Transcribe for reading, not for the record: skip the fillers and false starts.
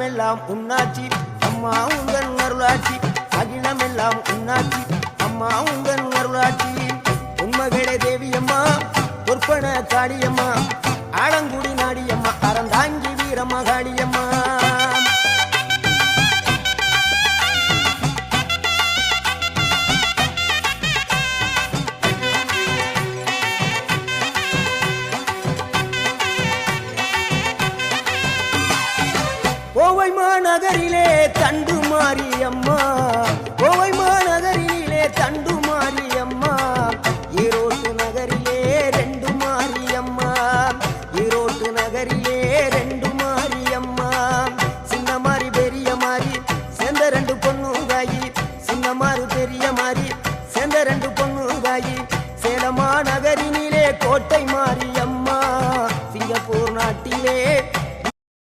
அகிலமெல்லாம் உன்னாட்சி அம்மா உந்தன் அருளாட்சி அகிலமெல்லாம் உன்னாட்சி அம்மா உந்தன் அருளாட்சி உண்மகளே தேவியம்மா பொற்பன காளியம்மா ஆலங்குடி நாடியம்மா அறந்தாங்கி வீரம்மா காளியம்மா கோவை மாநகரிலே தண்டு மாரியம்மா கோவை